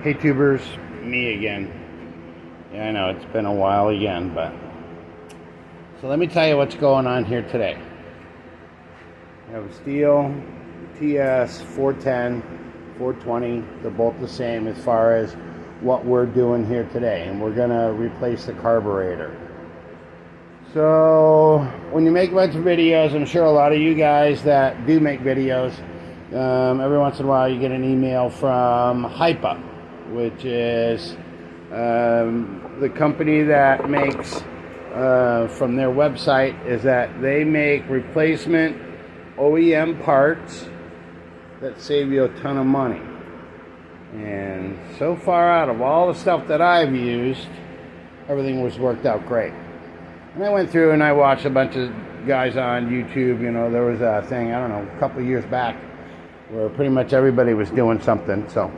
Hey tubers, me again. Yeah, I know it's been a while again, but so let me tell you what's going on here today. I have a Stihl TS410, 420. They're both the same as far as what we're doing here today, and we're gonna replace the carburetor. So when you make a bunch of videos, I'm sure a lot of you guys that do make videos, every once in a while you get an email from HIPA, which is the company that makes, from their website, is that they make replacement OEM parts that save you a ton of money. And so far, out of all the stuff that I've used, everything was worked out great. And I went through and I watched a bunch of guys on YouTube. You know, there was a thing, I don't know, a couple of years back where pretty much everybody was doing something. So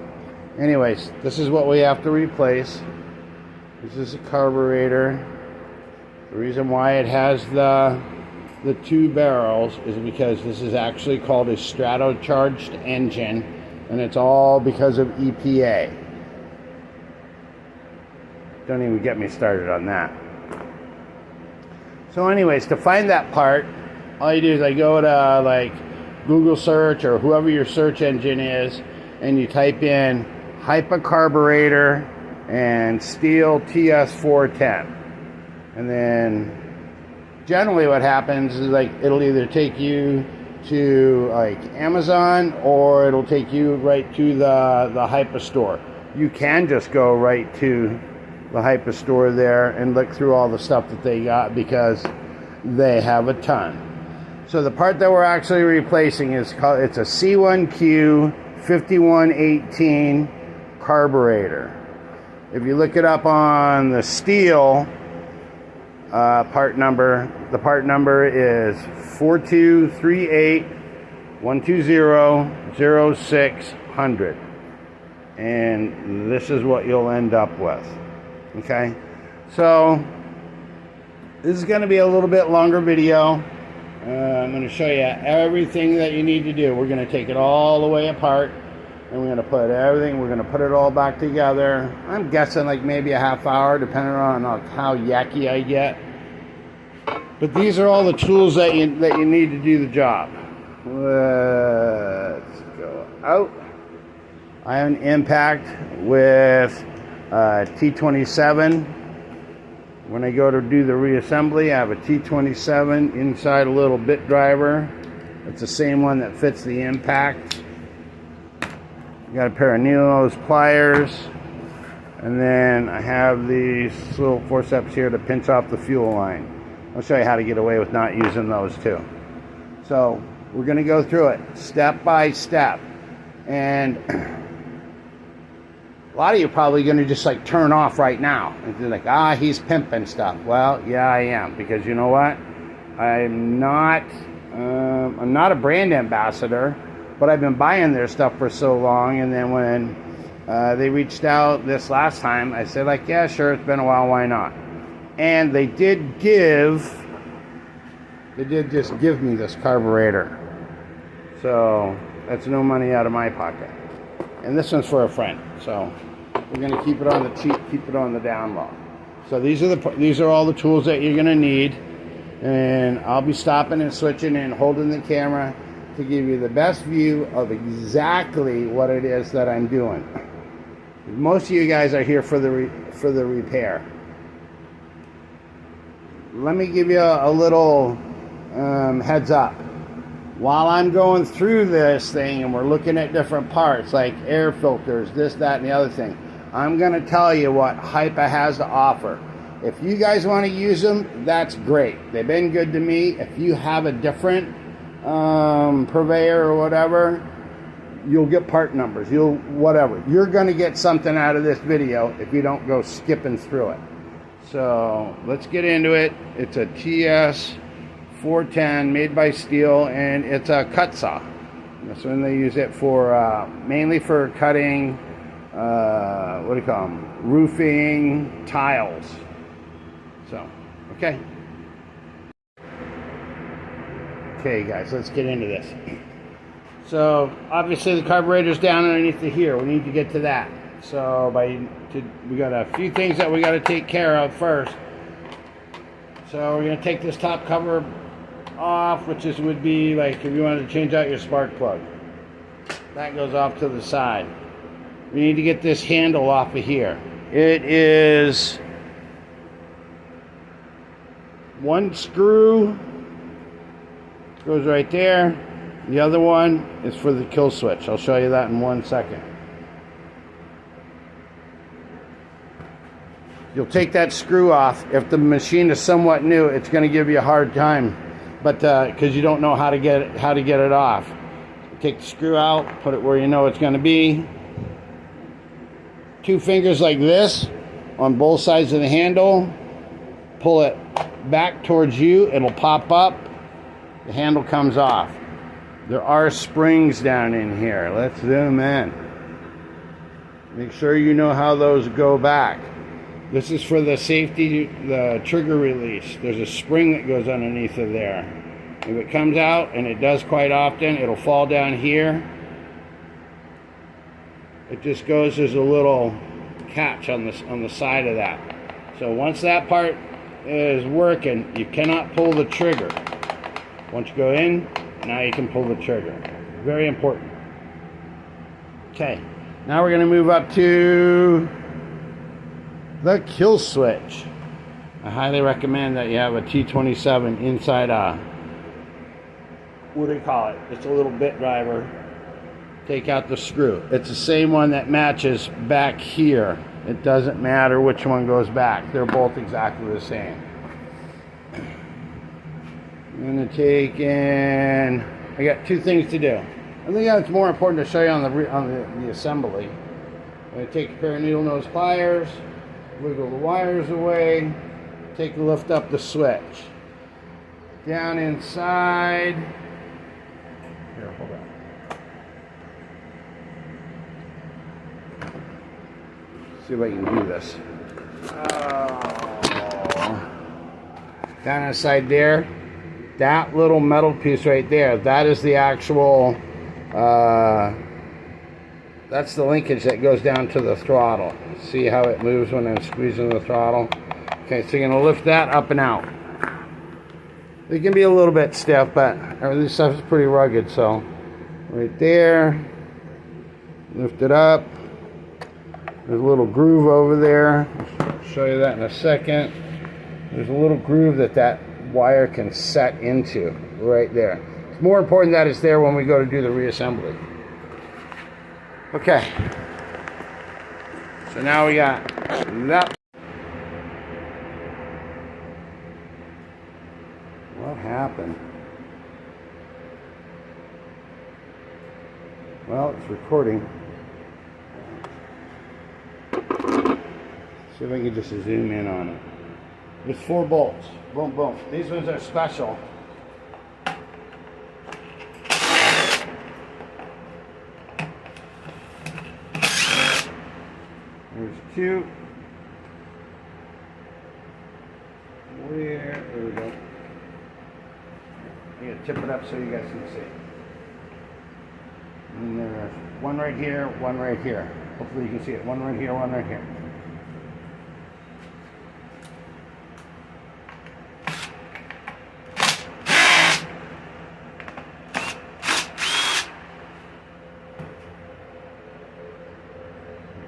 anyways, this is what we have to replace. This is a carburetor. The reason why it has the two barrels is because this is actually called a strato-charged engine, and it's all because of EPA. Don't even get me started on that. So anyways, to find that part, all you do is I go to like Google search or whoever your search engine is, and you type in HIPA carburetor and Stihl TS410. And then generally what happens is like it'll either take you to like Amazon or it'll take you right to the HIPA store. You can just go right to the HIPA store there and look through all the stuff that they got because they have a ton. So the part that we're actually replacing is called, it's a C1Q 5118 carburetor. If you look it up on the Stihl part number, the part number is 423812000600, and this is what you'll end up with. Okay, so this is going to be a little bit longer video. I'm going to show you everything that you need to do. We're going to take it all the way apart, and we're going to put everything, we're going to put it all back together. I'm guessing like maybe a half hour, depending on how yucky I get. But these are all the tools that you need to do the job. Let's go out. I have an impact with T27. When I go to do the reassembly, I have a T27 inside a little bit driver. It's the same one that fits the impact. Got a pair of needle-nose pliers, and then I have these little forceps here to pinch off the fuel line. I'll show you how to get away with not using those too. So we're going to go through it step by step, and a lot of you are probably going to just like turn off right now and be like, he's pimping stuff. Well, yeah, I am, because you know what? I'm not a brand ambassador, but I've been buying their stuff for so long. And then when they reached out this last time, I said like, yeah, sure, it's been a while, why not? And they did just give me this carburetor. So that's no money out of my pocket. And this one's for a friend, so we're going to keep it on the cheap, keep it on the down low. So these are all the tools that you're going to need, and I'll be stopping and switching and holding the camera to give you the best view of exactly what it is that I'm doing. Most of you guys are here for the repair. Let me give you a little heads up. While I'm going through this thing and we're looking at different parts like air filters, this, that, and the other thing, I'm going to tell you what HIPA has to offer. If you guys want to use them, that's great. They've been good to me. If you have a different purveyor or whatever, you'll get part numbers. Whatever. You're going to get something out of this video if you don't go skipping through it. So let's get into it. It's a TS410 made by Stihl, and it's a cut saw. That's when they use it for mainly for cutting what do you call them, roofing tiles. So okay guys, let's get into this. So obviously the carburetor's down underneath the here. We need to get to that. So we got a few things that we got to take care of first. So we're going to take this top cover off, which would be like if you wanted to change out your spark plug. That goes off to the side. We need to get this handle off of here. It is one screw goes right there. The other one is for the kill switch. I'll show you that in 1 second. You'll take that screw off. If the machine is somewhat new, it's going to give you a hard time, but because you don't know how to get it off. Take the screw out, put it where you know it's going to be. 2 fingers like this on both sides of the handle. Pull it back towards you. It'll pop up. The handle comes off. There are springs down in here. Let's zoom in. Make sure you know how those go back. This is for the safety, the trigger release. There's a spring that goes underneath of there. If it comes out, and it does quite often, it'll fall down here. It just goes, there's a little catch on the side of that. So once that part is working, you cannot pull the trigger. Once you go in, now you can pull the trigger. Very important. Okay, now we're going to move up to the kill switch. I highly recommend that you have a T27 inside what do you call it? It's a little bit driver. Take out the screw. It's the same one that matches back here. It doesn't matter which one goes back. They're both exactly the same. I'm going to take in, I got 2 things to do. I think it's more important to show you on the assembly. I'm going to take a pair of needle nose pliers, wiggle the wires away, take a lift up the switch. Down inside. Here, hold on. See if I can do this. Down inside there, that little metal piece right there, that is the actual, that's the linkage that goes down to the throttle. See how it moves when I'm squeezing the throttle? Okay, so you're going to lift that up and out. It can be a little bit stiff, but this stuff is pretty rugged, so right there, lift it up. There's a little groove over there. I'll show you that in a second. There's a little groove that wire can set into right there. It's more important that it's there when we go to do the reassembly. Okay. So now we got that. What happened? Well, it's recording. See if I can just zoom in on it. There's 4 bolts. Boom, boom. These ones are special. There's 2. There we go. I'm going to tip it up so you guys can see. And there's 1 right here, 1 right here. Hopefully you can see it. 1 right here, 1 right here.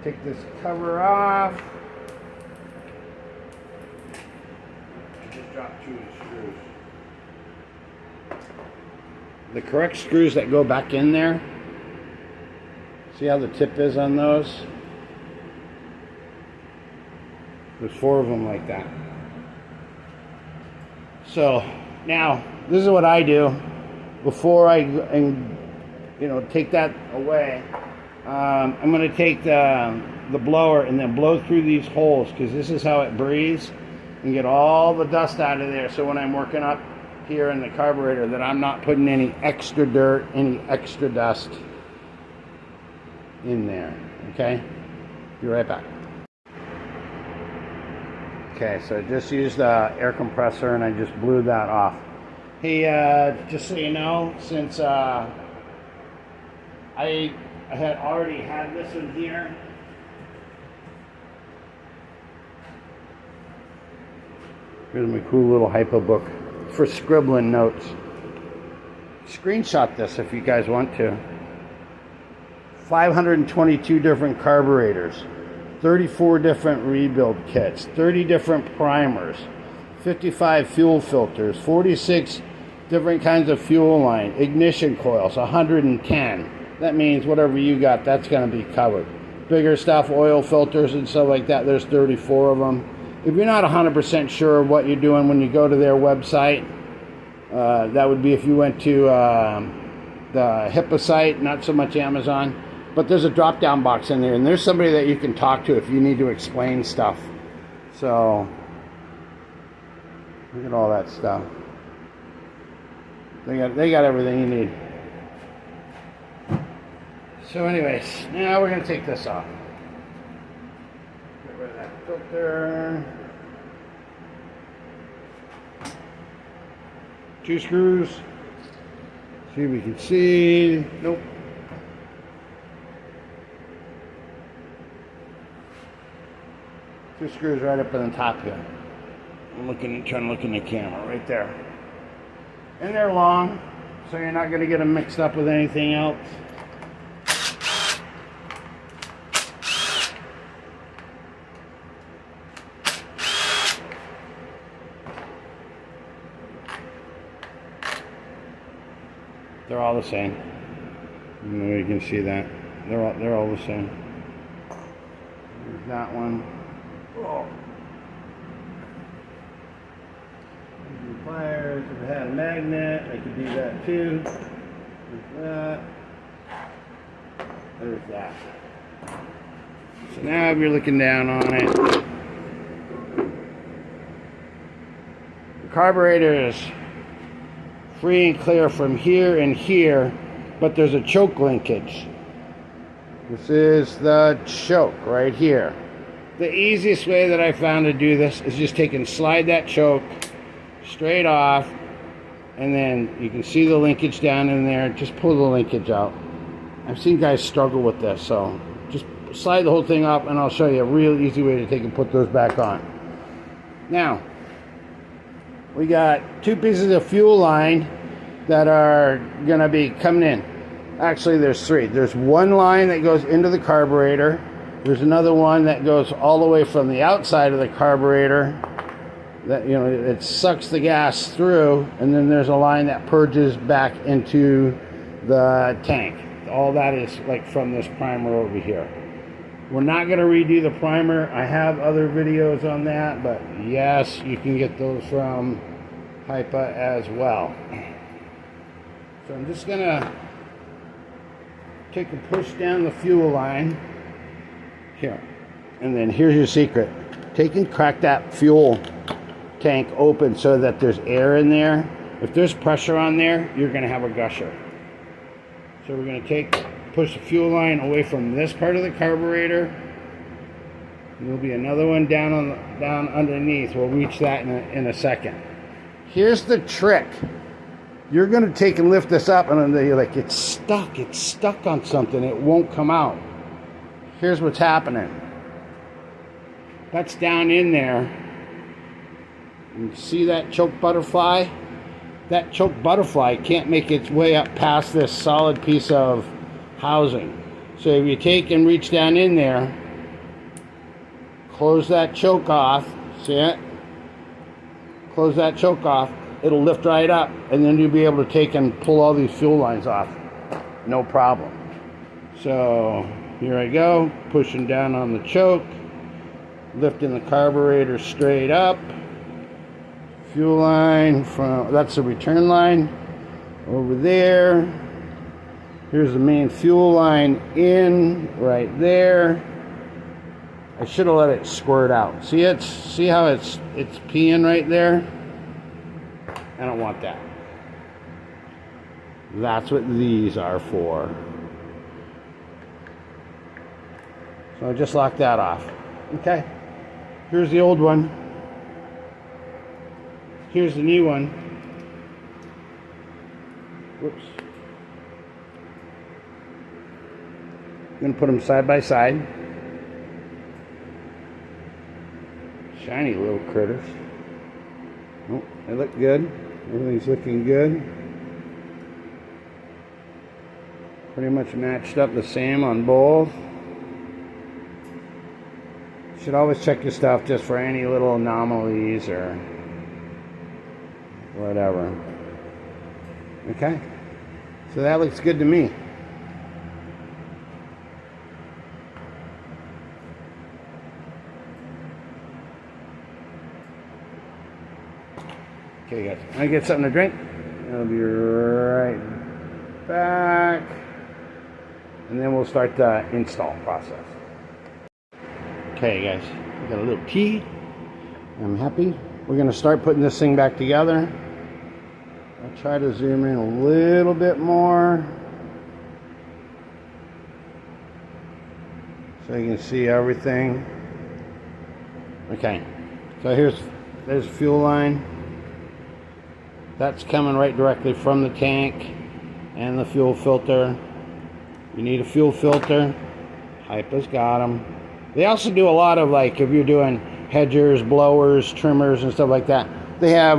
Take this cover off. I just dropped 2 screws. The correct screws that go back in there, see how the tip is on those? There's 4 of them like that. So now this is what I do before I take that away. I'm going to take the blower and then blow through these holes, because this is how it breathes, and get all the dust out of there, so when I'm working up here in the carburetor that I'm not putting any extra dirt, any extra dust in there. Okay? Be right back. Okay, so I just used the air compressor and I just blew that off. Hey, just so you know, since I had already had this in here, Here's my cool little HIPA book for scribbling notes. Screenshot this if you guys want to. 522 different carburetors, 34 different rebuild kits, 30 different primers, 55 fuel filters, 46 different kinds of fuel line, ignition coils, 110. That means whatever you got, that's going to be covered. Bigger stuff, oil filters and stuff like that, there's 34 of them. If you're not 100% sure of what you're doing when you go to their website, that would be if you went to the HIPA site, not so much Amazon. But there's a drop-down box in there, and there's somebody that you can talk to if you need to explain stuff. So, look at all that stuff. They got everything you need. So anyways, now we're going to take this off. Get rid of that filter. 2 screws. See if we can see. Nope. 2 screws right up in the top here. I'm trying to look in the camera right there. And they're long, so you're not going to get them mixed up with anything else. They're all the same. You can see that. They're all the same. There's that one. Oh. Pliers. If it had a magnet, I could do that too. There's that. There's that. So now if you're looking down on it, the carburetor is free and clear from here and here, but there's a choke linkage. This is the choke right here. The easiest way that I found to do this is just take and slide that choke straight off, and then you can see the linkage down in there. Just pull the linkage out. I've seen guys struggle with this, so just slide the whole thing up, and I'll show you a real easy way to take and put those back on. Now, we got 2 pieces of fuel line that are going to be coming in. Actually, there's 3. There's one line that goes into the carburetor. There's another one that goes all the way from the outside of the carburetor. That, you know, it sucks the gas through, and then there's a line that purges back into the tank. All that is like from this primer over here. We're not going to redo the primer. I have other videos on that, but yes, you can get those from HIPA as well. So I'm just going to take and push down the fuel line here. And then here's your secret. Take and crack that fuel tank open so that there's air in there. If there's pressure on there, you're going to have a gusher. So we're going to push the fuel line away from this part of the carburetor. And there'll be another one down underneath. We'll reach that in a second. Here's the trick. You're going to take and lift this up, and you're like, it's stuck on something. It won't come out. Here's what's happening. That's down in there. You see that choke butterfly? That choke butterfly can't make its way up past this solid piece of housing. So if you take and reach down in there, close that choke off, see it? Close that choke off, it'll lift right up, and then you'll be able to take and pull all these fuel lines off. No problem. So here I go, pushing down on the choke, lifting the carburetor straight up. Fuel line from, that's the return line over there. Here's the main fuel line in right there. I should have let it squirt out. See how it's peeing right there? I don't want that. That's what these are for. So I just locked that off. Okay. Here's the old one. Here's the new one. Whoops. I'm going to put them side by side. Shiny little critters. They look good. Everything's looking good. Pretty much matched up the same on both. Should always check your stuff just for any little anomalies or whatever. Okay, so that looks good to me. Okay guys, I get something to drink. I'll be right back. And then we'll start the install process. Okay guys, we got a little pee. I'm happy. We're gonna start putting this thing back together. I'll try to zoom in a little bit more so you can see everything. Okay, so there's a fuel line. That's coming right directly from the tank and the fuel filter. You need a fuel filter. HIPA's got them. They also do a lot of, like, if you're doing hedgers, blowers, trimmers, and stuff like that, they have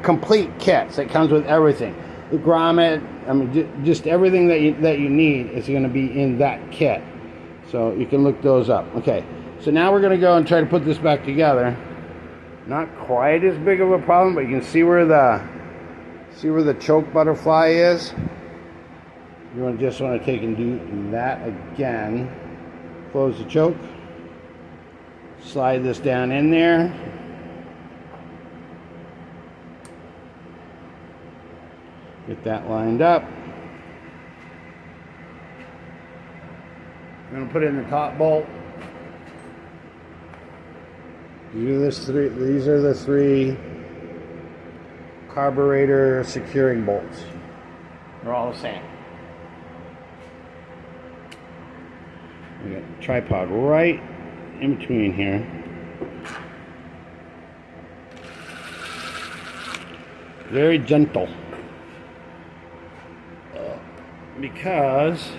complete kits that comes with everything. The grommet, I mean, just everything that you need is going to be in that kit. So you can look those up. Okay, so now we're going to go and try to put this back together. Not quite as big of a problem, but you can see where the choke butterfly is. You just want to take and do that again. Close the choke. Slide this down in there. Get that lined up. I'm going to put in the top bolt. These are the three carburetor securing bolts. They're all the same. We got the tripod right in between here. Very gentle. Because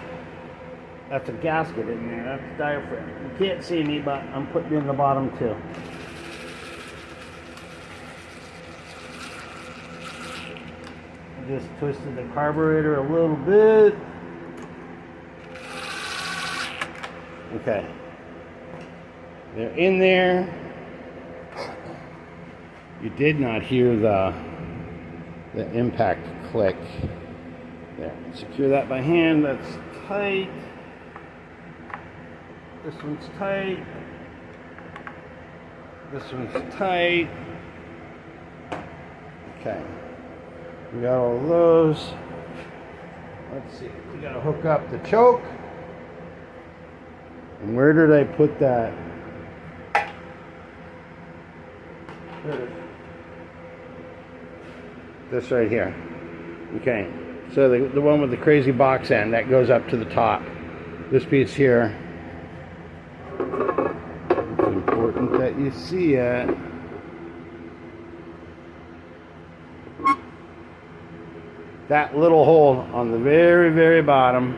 that's a gasket in there. That's the diaphragm. You can't see me, but I'm putting in the bottom too. Just twisted the carburetor a little bit. Okay. They're in there. You did not hear the impact click. There. Secure that by hand. That's tight. This one's tight. This one's tight. Okay. We got all those. Let's see. We got to hook up the choke. And where did I put that? There it is. This right here. Okay. So the one with the crazy box end, that goes up to the top. This piece here. It's important that you see it. That little hole on the very, very bottom.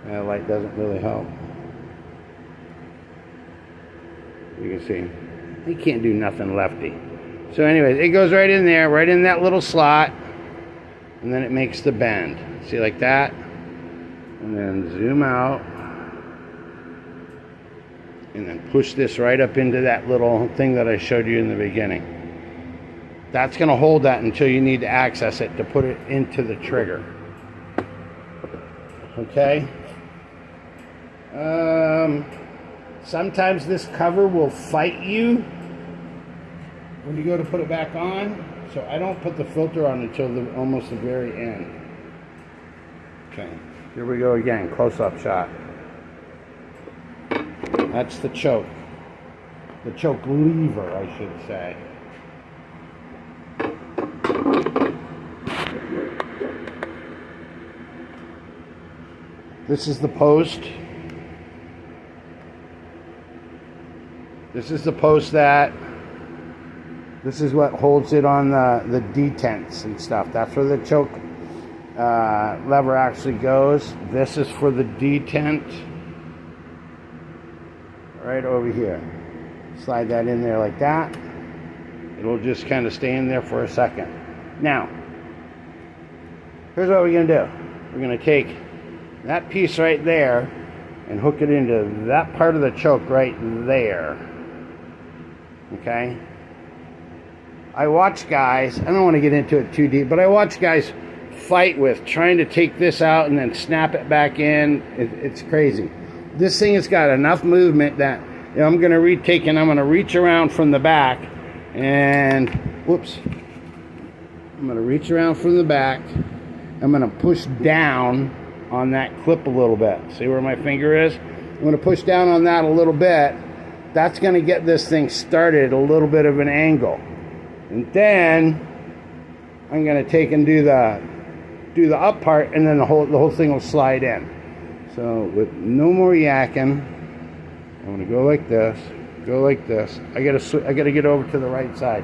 That light doesn't really help. You can see. You can't do nothing lefty. So anyways, it goes right in there, right in that little slot. And then it makes the bend. See, like that? And then zoom out. And then push this right up into that little thing that I showed you in the beginning. That's going to hold that until you need to access it to put it into the trigger. Okay? Sometimes this cover will fight you when you go to put it back on. So I don't put the filter on until almost the very end. Okay, here we go again, close-up shot. That's the choke. The choke lever, I should say. This is the post. This is the post that this is what holds it on the detents and stuff. That's where the choke lever actually goes. This is for the detent. Right over here. Slide that in there like that. It'll just kind of stay in there for a second. Now, here's what we're going to do. We're going to take that piece right there and hook it into that part of the choke right there. Okay? I watch guys, I don't want to get into it too deep, but I watch guys fight with trying to take this out and then snap it back in. It's crazy. This thing has got enough movement that I'm going to retake and I'm going to reach around from the back and, whoops, I'm going to reach around from the back. I'm going to push down on that clip a little bit. See where my finger is? I'm going to push down on that a little bit. That's going to get this thing started at a little bit of an angle. And then I'm going to take and do the up part, and then the whole thing will slide in. So with no more yakking, I'm going to go like this, go like this. I got to get over to the right side.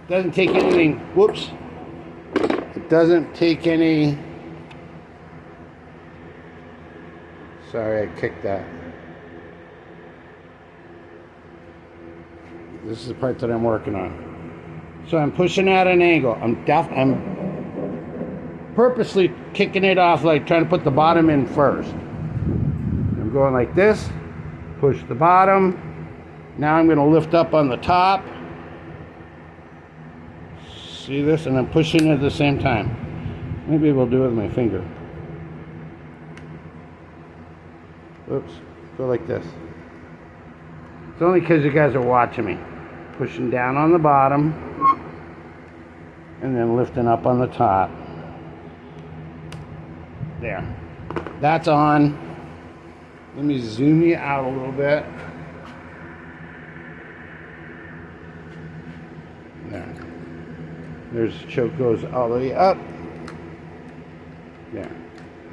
Doesn't take anything. Whoops. It doesn't take any. Sorry, I kicked that. This is the part that I'm working on. So I'm pushing at an angle. I'm purposely kicking it off, like trying to put the bottom in first. I'm going like this, push the bottom. Now I'm going to lift up on the top. See this? And I'm pushing it at the same time. Maybe we'll do it with my finger. Oops. Go like this. It's only because you guys are watching me. Pushing down on the bottom and then lifting up on the top. There. That's on. Let me zoom you out a little bit. There. There's the choke, goes all the way up. There.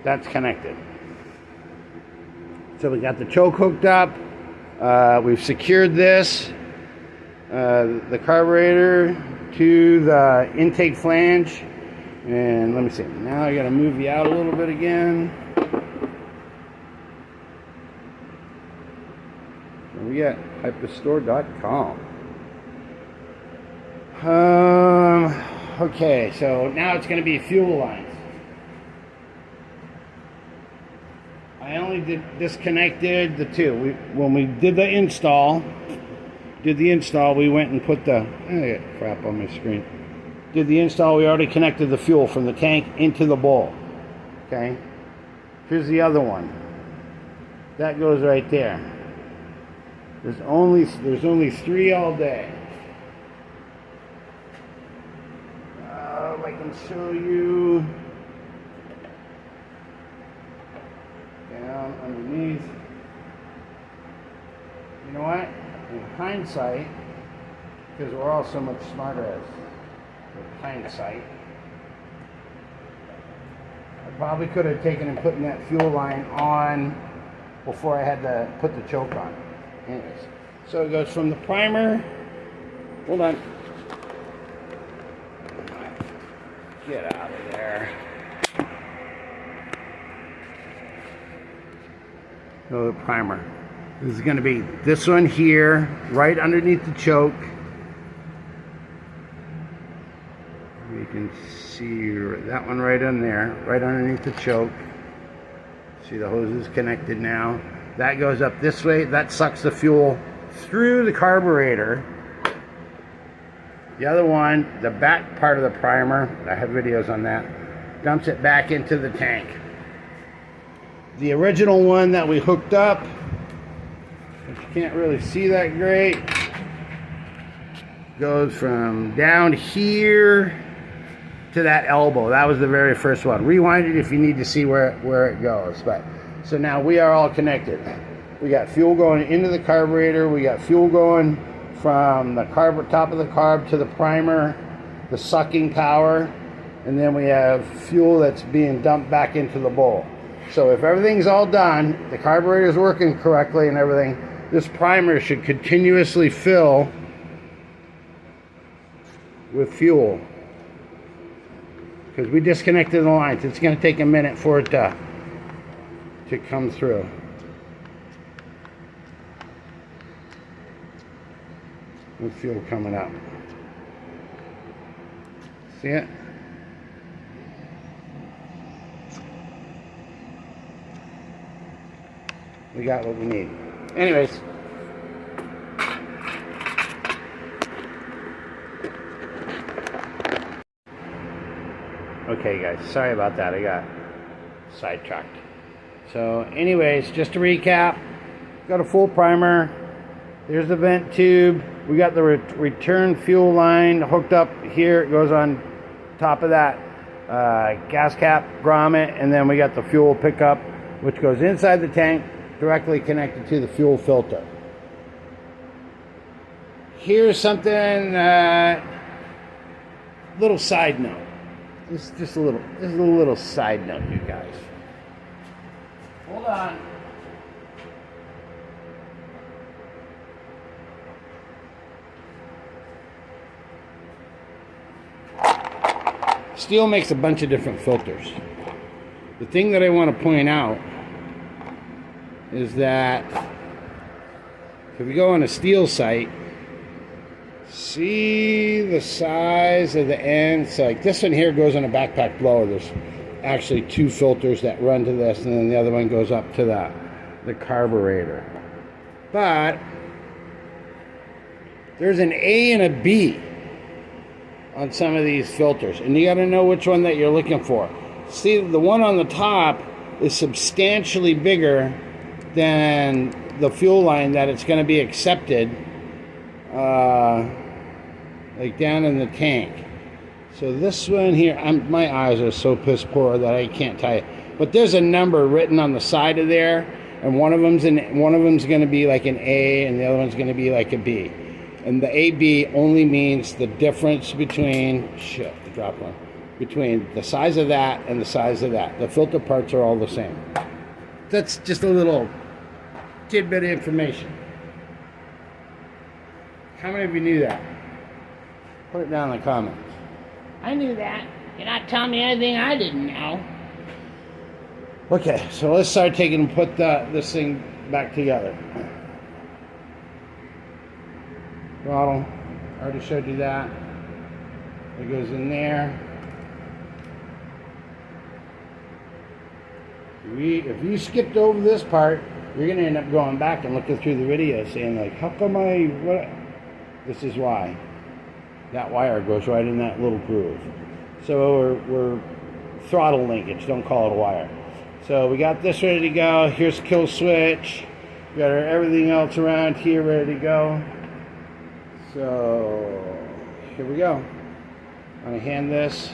That's connected. So we got the choke hooked up. We've secured this, the carburetor to the intake flange. And let me see. Now I got to move you out a little bit again. And we got HIPAstore.com. Okay, so now it's going to be fuel lines. I only disconnected the two. When we did the install, we went and put the, I got crap on my screen. Did the install, we already connected the fuel from the tank into the bowl. Okay? Here's the other one. That goes right there. There's only 3 all day. If I can show you down underneath. You know what? In hindsight, because we're all so much smarter as with hindsight, I probably could have taken and put that fuel line on before I had to put the choke on. Anyways, so it goes from the primer. Hold on. Get out of there. So the primer. This is going to be this one here, right underneath the choke. You can see that one right in there, right underneath the choke. See the hose is connected now. That goes up this way. That sucks the fuel through the carburetor. The other one, the back part of the primer, I have videos on that, dumps it back into the tank. The original one that we hooked up, but you can't really see that great, goes from down here to that elbow. That was the very first one. Rewind it if you need to see where it goes. But so now we are all connected. We got fuel going into the carburetor. We got fuel going from the top of the carb to the primer, the sucking power, and then we have fuel that's being dumped back into the bowl. So if everything's all done, the carburetor is working correctly and everything, this primer should continuously fill with fuel. Because we disconnected the lines. It's going to take a minute for it to come through. with fuel coming up. See it? We got what we need. Anyways. Okay guys, sorry about that. I got sidetracked. So anyways, just to recap, got a full primer. There's the vent tube. We got the return fuel line hooked up here. It goes on top of that gas cap grommet, and then we got the fuel pickup, which goes inside the tank, directly connected to the fuel filter. Here's something, little side note. This is a little side note, you guys. Hold on. Stihl makes a bunch of different filters. The thing that I want to point out is that if we go on a Stihl site, see the size of the ends. So like this one here goes on a backpack blower. There's actually two filters that run to this, and then the other one goes up to the carburetor. But there's an A and a B on some of these filters, and you got to know which one that you're looking for. See, the one on the top is substantially bigger than the fuel line that it's going to be accepted like down in the tank. So this one here, my eyes are so piss poor that I can't tell you, but there's a number written on the side of there, and one of them's going to be like an A, and the other one's going to be like a B. And the AB only means the difference between between the size of that and the size of that. The filter parts are all the same. That's just a little tidbit of information. How many of you knew that? Put it down in the comments. I knew that. You're not telling me anything I didn't know. Okay, so let's start put this thing back together. Throttle, I already showed you that. It goes in there. If you skipped over this part, you're going to end up going back and looking through the video saying like, how come what? This is why. That wire goes right in that little groove. So we're throttle linkage, don't call it a wire. So we got this ready to go. Here's the kill switch. We got everything else around here ready to go. So here we go. I'm going to hand this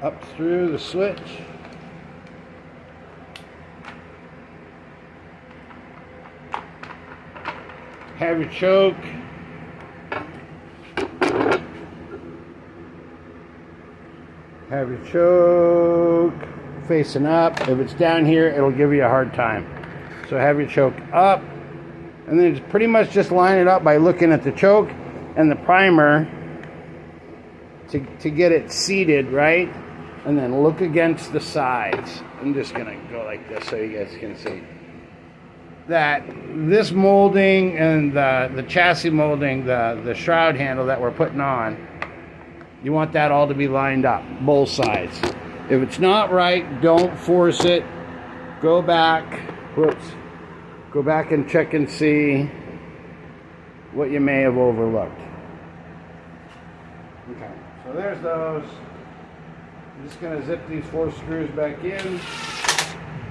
up through the switch. Have your choke. Have your choke facing up. If it's down here, it'll give you a hard time. So have your choke up. And then it's pretty much just line it up by looking at the choke and the primer to get it seated, right? And then look against the sides. I'm just going to go like this so you guys can see. That this molding and the chassis molding, the shroud handle that we're putting on, you want that all to be lined up, both sides. If it's not right, don't force it. Go back. Whoops. Go back and check and see what you may have overlooked. Okay, so there's those. I'm just going to zip these 4 screws back in.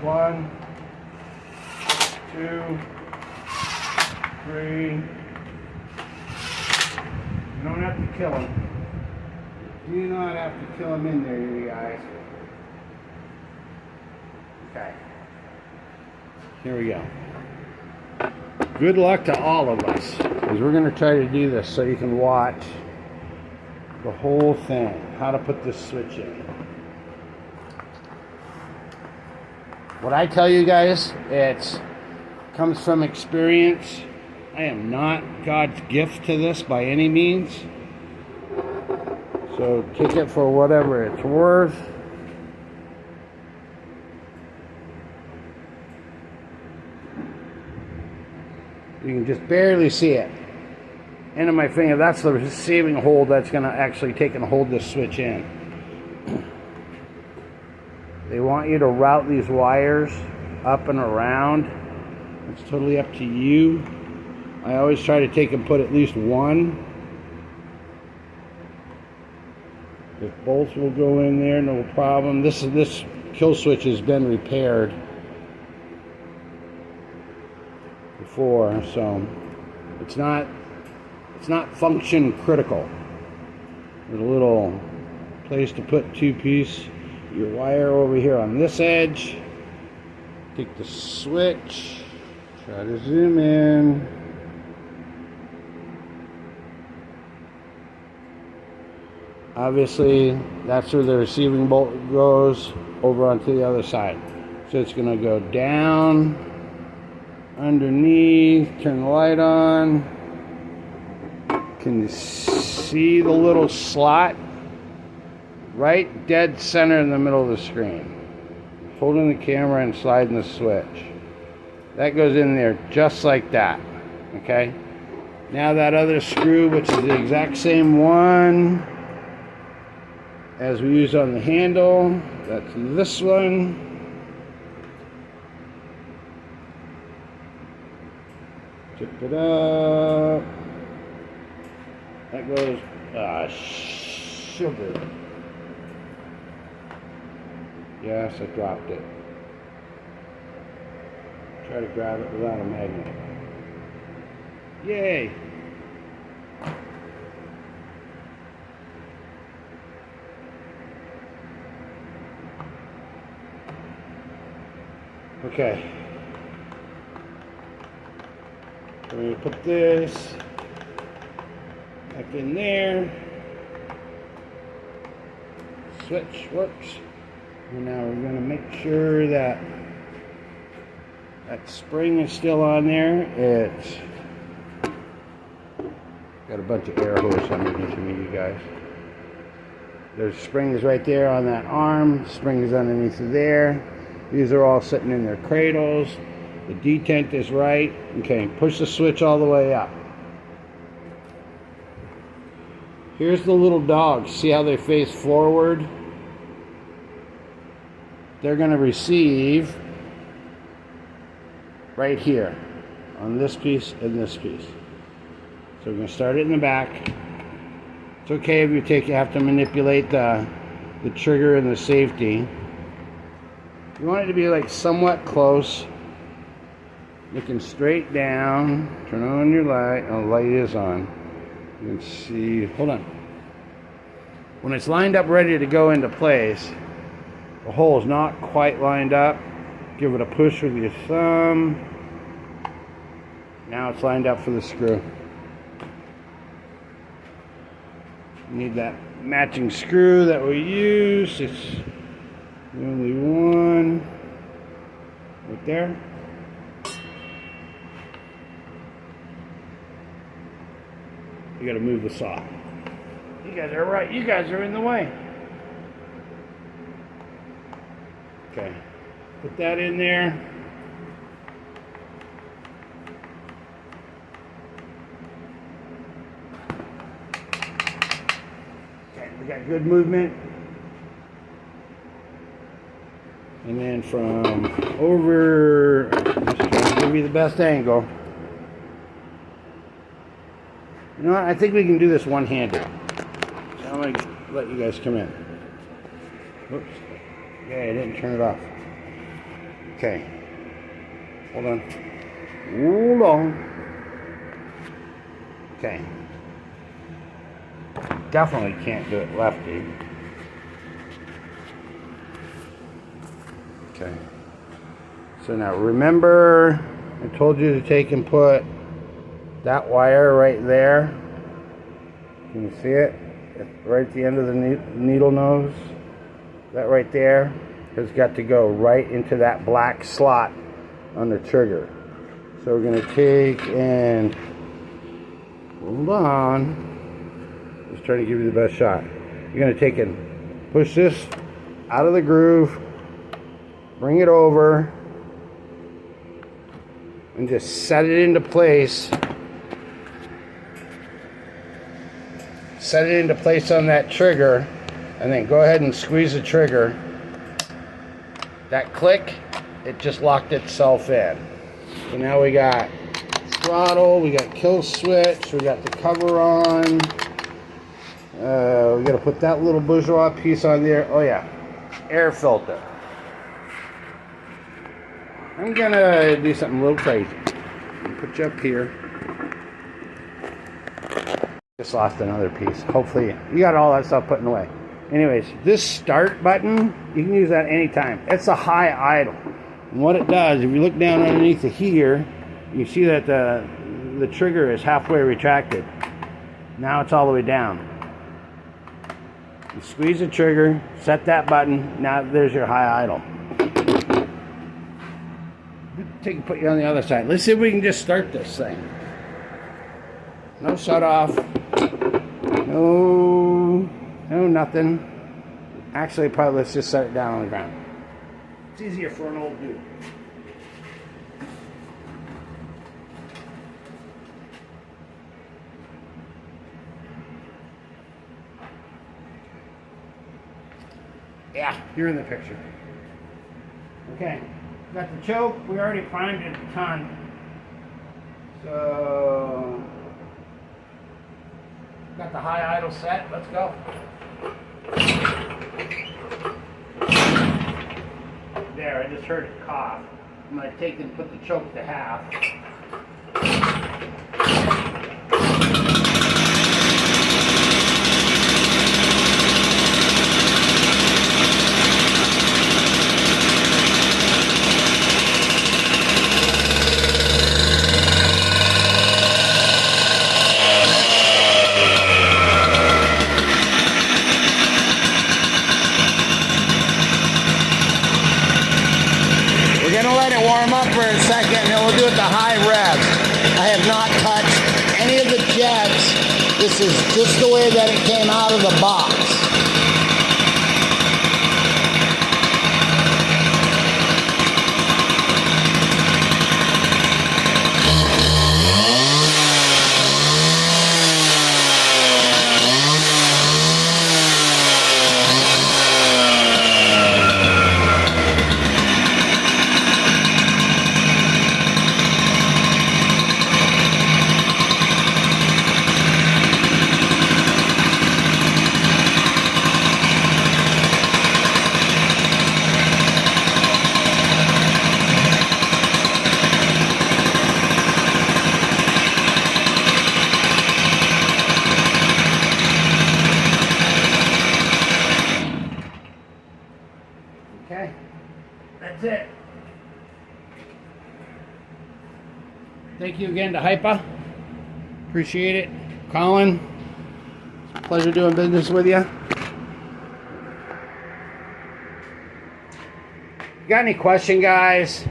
1, 2, 3. You don't have to kill them. Do not have to kill them in there, you guys. Okay. Here we go. Good luck to all of us, because we're going to try to do this so you can watch the whole thing, how to put this switch in. What I tell you guys, it comes from experience. I am not God's gift to this by any means. So take it for whatever it's worth. You can just barely see it. end of my finger, that's the receiving hole that's going to actually take and hold this switch in. They want you to route these wires up and around. It's totally up to you. I always try to take and put at least one. If both will go in there, no problem. This kill switch has been repaired before, so it's not function critical. There's a little place to put two-piece. Your wire over here on this edge. Take the switch. Try to zoom in. Obviously, that's where the receiving bolt goes, over onto the other side. So it's going to go down, underneath, turn the light on. Can you see the little slot? Right dead center in the middle of the screen. Holding the camera and sliding the switch. That goes in there just like that. Okay? Now that other screw, which is the exact same one as we use on the handle, that's this one. Tip it up. That goes, sugar. Yes, I dropped it. Try to grab it without a magnet. Yay! Okay. I'm going to put this back in there. Switch works. And now we're going to make sure that that spring is still on there. It's got a bunch of air hose underneath me, you guys. There's springs right there on that arm. Springs underneath of there. These are all sitting in their cradles. The detent is right. Okay, push the switch all the way up. Here's the little dogs. See how they face forward? They're going to receive right here on this piece and this piece. So we're going to start it in the back. It's okay if you have to manipulate the trigger and the safety. You want it to be like somewhat close, looking straight down. Turn on your light. Oh, the light is on. You can see, hold on. When it's lined up ready to go into place, the hole is not quite lined up. Give it a push with your thumb. Now it's lined up for the screw. You need that matching screw that we use. It's the only one right there. You gotta move the saw. You guys are right. You guys are in the way. Okay, put that in there. Okay, we got good movement. And then from over, just trying to give you the best angle. You know what? I think we can do this one-handed. So I'm going to let you guys come in. Whoops. Okay, I didn't turn it off. Okay. Hold on. Hold on. Okay. Definitely can't do it lefty. Okay. So now remember, I told you to take and put that wire right there. Can you see it? Right at the end of the needle nose. That right there has got to go right into that black slot on the trigger. So we're going to take and hold on. Just trying to give you the best shot. You're going to take and push this out of the groove, bring it over, and just set it into place set it into place on that trigger, and then go ahead and squeeze the trigger. That click, it just locked itself in. So now we got throttle, we got kill switch, we got the cover on. We got to put that little bourgeois piece on there. Oh yeah, air filter. I'm gonna do something a little crazy. Put you up here. Just lost another piece. Hopefully you got all that stuff put away. Anyways, this start button, you can use that anytime. It's a high idle. And what it does, if you look down underneath here, you see that the trigger is halfway retracted. Now it's all the way down. You squeeze the trigger, set that button, now there's your high idle. Put you on the other side. Let's see if we can just start this thing. No shut off. No nothing. Actually, probably let's just set it down on the ground. It's easier for an old dude. Yeah, you're in the picture. Okay, got the choke. We already primed it a ton. So, got the high idle set. Let's go. There, I just heard it cough. I'm going to take and put the choke to half. Warm up for a second, and then we'll do it to high revs. I have not touched any of the jets. This is just the way that it came out of the box. Okay, that's it. Thank you again to HIPA. Appreciate it. Colin, it's a pleasure doing business with you. Got any question, guys?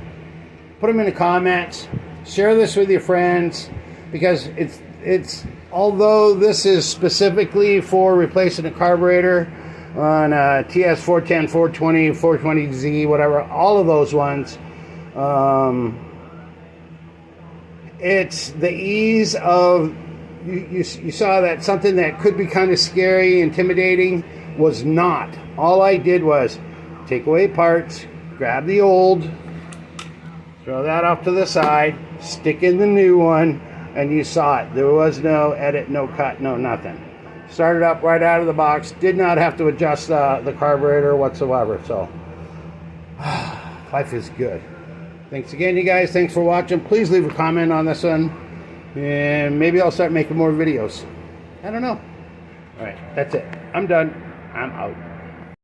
Put them in the comments. Share this with your friends, because it's although this is specifically for replacing a carburetor on TS410, 420, 420Z, whatever, all of those ones. It's the ease of, you saw that something that could be kind of scary, intimidating, was not. All I did was take away parts, grab the old, throw that off to the side, stick in the new one, and you saw it. There was no edit, no cut, no nothing. Started up right out of the box. Did not have to adjust the carburetor whatsoever. So, life is good. Thanks again, you guys. Thanks for watching. Please leave a comment on this one, and maybe I'll start making more videos. I don't know. All right, that's it. I'm done. I'm out.